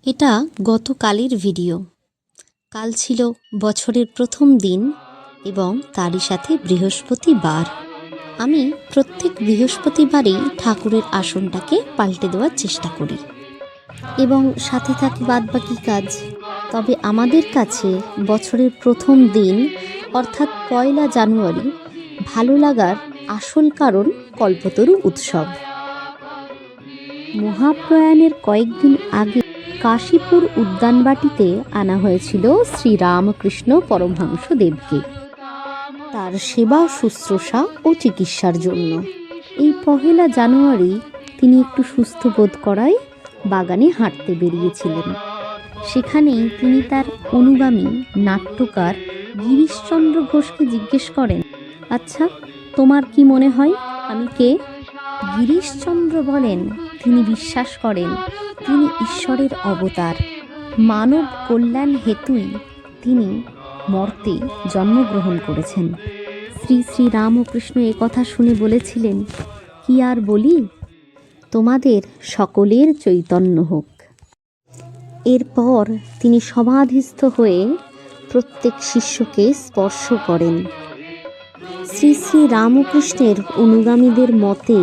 এটা গতকালের ভিডিও। কাল ছিল বছরের প্রথম দিন এবং তারই সাথে বৃহস্পতিবার। আমি প্রত্যেক বৃহস্পতিবারই ঠাকুরের আসনটাকে পাল্টে দেওয়ার চেষ্টা করি এবং সাথে থাকে বাদবাকি কাজ। তবে আমাদের কাছে বছরের প্রথম দিন অর্থাৎ 1 জানুয়ারি ভালো লাগার আসল কারণ কল্পতরু উৎসব। মহাপ্রয়াণের কয়েকদিন আগে কাশীপুর উদ্যানবাটিতে আনা হয়েছিল শ্রীরামকৃষ্ণ পরমহংসদেবকে তার সেবা শুশ্রূষা ও চিকিৎসার জন্য। এই 1 জানুয়ারি তিনি একটু সুস্থ বোধ করায় বাগানে হাঁটতে বেরিয়েছিলেন। সেখানেই তিনি তার অনুগামী নাট্যকার গিরিশচন্দ্র ঘোষকে জিজ্ঞেস করেন, আচ্ছা, তোমার কি মনে হয় আমি কে? গিরিশচন্দ্র বলেন, তিনি বিশ্বাস করেন তিনি ঈশ্বরের অবতার। মানব কল্যাণ হেতুই তিনি মর্তে জন্মগ্রহণ করেছেন। শ্রী শ্রী রামকৃষ্ণ একথা শুনে বলেছিলেন, কি আর বলি, তোমাদের সকলের চৈতন্য হোক। এরপর তিনি সমাধিস্থ হয়ে প্রত্যেক শিষ্যকে স্পর্শ করেন। শ্রী শ্রী রামকৃষ্ণের অনুগামীদের মতে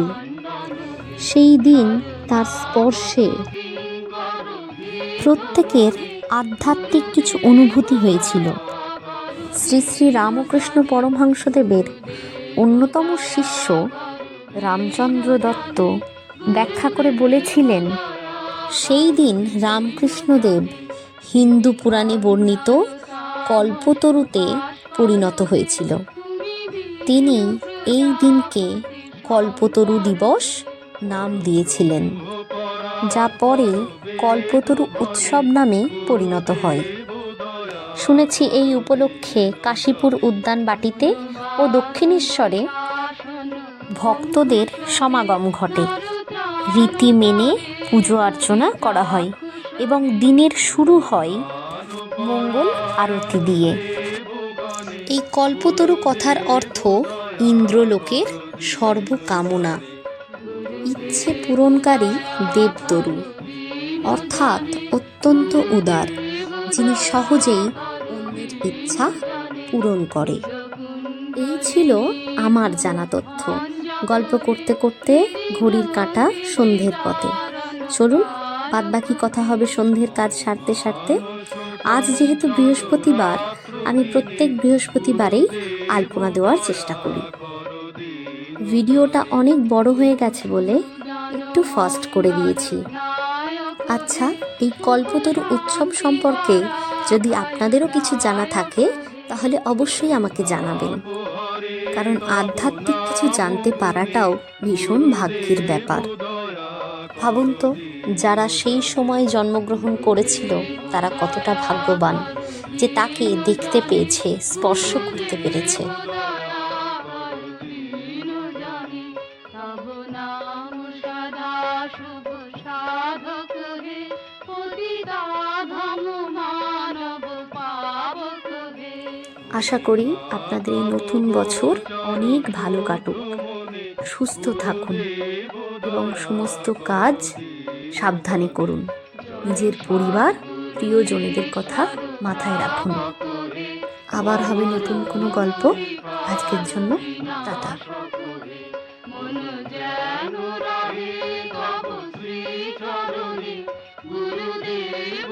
সেই দিন তার স্পর্শে প্রত্যেকের আধ্যাত্মিক কিছু অনুভূতি হয়েছিল। শ্রী শ্রী রামকৃষ্ণ পরমহংসদেবের অন্যতম শিষ্য রামচন্দ্র দত্ত ব্যাখ্যা করে বলেছিলেন, সেই দিন রামকৃষ্ণদেব হিন্দু পুরাণে বর্ণিত কল্পতরুতে পরিণত হয়েছিল। তিনি এই দিনকে কল্পতরু দিবস নাম দিয়েছিলেন, যা পরে কল্পতরু উৎসব নামে পরিণত হয়। শুনেছি এই উপলক্ষে কাশীপুর উদ্যানবাটিতে ও দক্ষিণেশ্বরে ভক্তদের সমাগম ঘটে। রীতি মেনে পুজো অর্চনা করা হয় এবং দিনের শুরু হয় মঙ্গল আরতি দিয়ে। এই কল্পতরু কথার অর্থ ইন্দ্রলোকের সর্বকামনা ইচ্ছে পূরণকারী দেবতরু, অর্থাৎ অত্যন্ত উদার, যিনি সহজেই অন্যের ইচ্ছা পূরণ করে। এই ছিল আমার জানা তথ্য। গল্প করতে করতে ঘড়ির কাঁটা সন্ধ্যের পথে। চলুন, বাদবাকি কথা হবে সন্ধ্যের কাজ সারতে সারতে। আজ যেহেতু বৃহস্পতিবার, আমি প্রত্যেক বৃহস্পতিবারেই আলপনা দেওয়ার চেষ্টা করি। ভিডিওটা অনেক বড় হয়ে গেছে বলে একটু ফাস্ট করে দিয়েছি। আচ্ছা, এই কল্পতরু উৎসব সম্পর্কে যদি আপনাদেরও কিছু জানা থাকে তাহলে অবশ্যই আমাকে জানাবেন, কারণ আধ্যাত্মিক কিছু জানতে পারাটাও ভীষণ ভাগ্যের ব্যাপার। ভাবুন তো, যারা সেই সময় জন্মগ্রহণ করেছিল তারা কতটা ভাগ্যবান যে তাকে দেখতে পেয়েছে, স্পর্শ করতে পেরেছে। আশা করি আপনাদের এই নতুন বছর অনেক ভালো কাটুক, সুস্থ থাকুন এবং সমস্ত কাজ সাবধানে করুন। নিজের পরিবার, প্রিয়জনেদের কথা মাথায় রাখুন। আবার হবে নতুন কোনো গল্প। আজকের জন্য টাটা। গুরুদেব